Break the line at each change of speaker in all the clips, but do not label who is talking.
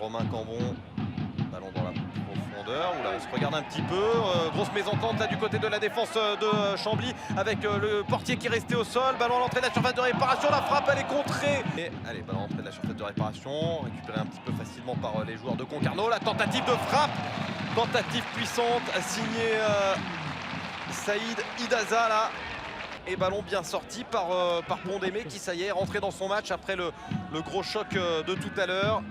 Romain Cambon. Ballon dans la profondeur, où là on se regarde un petit peu. Grosse mésentente là du côté de la défense de Chambly avec le portier qui est resté au sol. Ballon à l'entrée de la surface de réparation, la frappe elle est contrée. Et allez, ballon à l'entrée de la surface de réparation, récupéré un petit peu facilement par les joueurs de Concarneau. La tentative de frappe, tentative puissante, signée Saïd Idaza là. Et ballon bien sorti par Pondémé qui ça y est rentré dans son match après le gros choc de tout à l'heure.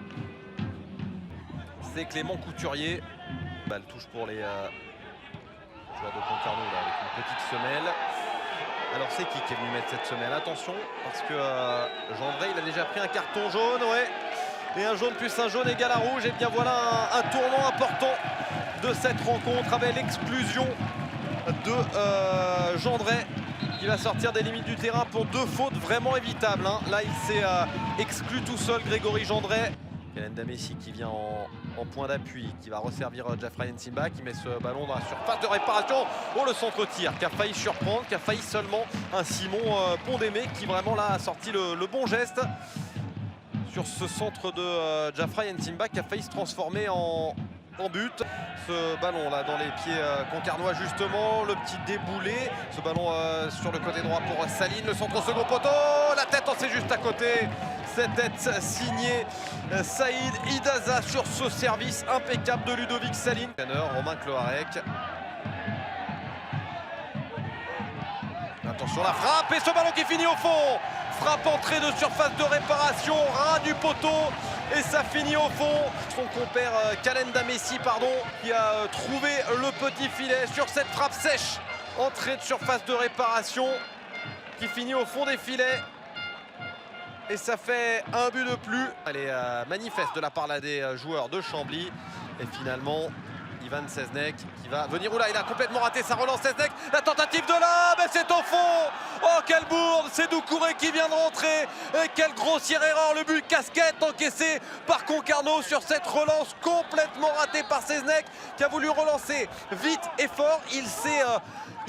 C'est Clément Couturier. Balle touche pour les joueurs de Concarneau là, avec une petite semelle. Alors c'est qui est venu mettre cette semelle? Attention, parce que Gendré il a déjà pris un carton jaune, ouais. Et un jaune plus un jaune égale à rouge. Et bien voilà un tournant important de cette rencontre avec l'exclusion de Gendré qui va sortir des limites du terrain pour deux fautes vraiment évitables. Hein. Là il s'est exclu tout seul, Grégory Gendré. Kalenda Messi qui vient en point d'appui, qui va resservir Jeffrey Nsimba, qui met ce ballon dans la surface de réparation. Oh, le centre-tir qui a failli surprendre, qui a failli seulement un Simon Pondémé qui vraiment là a sorti le bon geste sur ce centre de Jeffrey Nsimba qui a failli se transformer en but. Ce ballon là dans les pieds concarnois justement, le petit déboulé, ce ballon sur le côté droit pour Saline, le centre au second poteau, la tête c'est juste à côté. Cette tête signée Saïd Idaza sur ce service impeccable de Ludovic Saline. Romain Cloarec. Attention la frappe et ce ballon qui finit au fond. Frappe entrée de surface de réparation, ras du poteau et ça finit au fond. Son compère Kalenda Messi qui a trouvé le petit filet sur cette frappe sèche. Entrée de surface de réparation qui finit au fond des filets. Et ça fait un but de plus. Elle est manifeste de la part là, des joueurs de Chambly. Et finalement, Ivan Seznek qui va venir. Oula, il a complètement raté sa relance. Seznek, la tentative de là, mais c'est au fond. Oh, quelle bourde. C'est Doucouré qui vient de rentrer. Et quelle grossière erreur. Le but casquette encaissé par Concarneau sur cette relance complètement ratée par Seznek qui a voulu relancer vite et fort.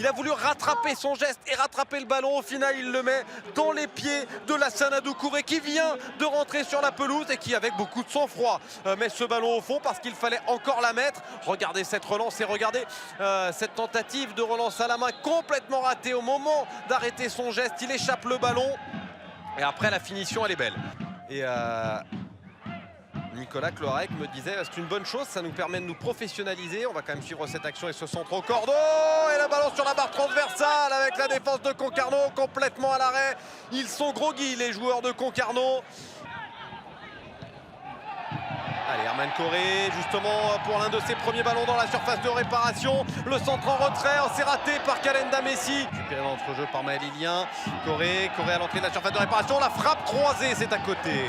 Il a voulu rattraper son geste et rattraper le ballon. Au final, il le met dans les pieds de Lassana Doucouré qui vient de rentrer sur la pelouse et qui, avec beaucoup de sang-froid, met ce ballon au fond parce qu'il fallait encore la mettre. Regardez cette relance et regardez cette tentative de relance à la main complètement ratée. Au moment d'arrêter son geste, il échappe le ballon. Et après, la finition, elle est belle. Et Nicolas Cloarec me disait c'est une bonne chose, ça nous permet de nous professionnaliser. On va quand même suivre cette action et ce centre au cordeau. Et le ballon sur la barre transversale avec la défense de Concarneau complètement à l'arrêt. Ils sont groggy les joueurs de Concarneau. Allez, Herman Corré, justement pour l'un de ses premiers ballons dans la surface de réparation. Le centre en retrait, c'est raté par Kalenda Messi. Récupéré dans l'entrejeu par Maël Ilien. Corré à l'entrée de la surface de réparation. La frappe croisée, c'est à côté.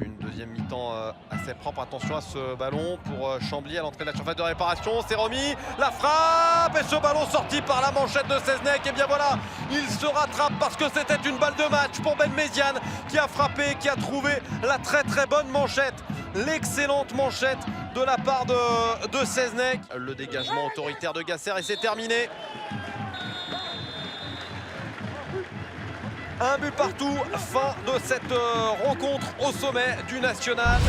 Une deuxième mi-temps assez propre. Attention à ce ballon pour Chambly à l'entrée de la surface de réparation. C'est remis. La frappe et ce ballon sorti par la manchette de Seznek. Et bien voilà, il se rattrape parce que c'était une balle de match pour Ben Méziane qui a frappé, qui a trouvé la très bonne manchette. L'excellente manchette de la part de Seznek. Le dégagement autoritaire de Gasser et c'est terminé. Un but partout, fin de cette rencontre au sommet du national.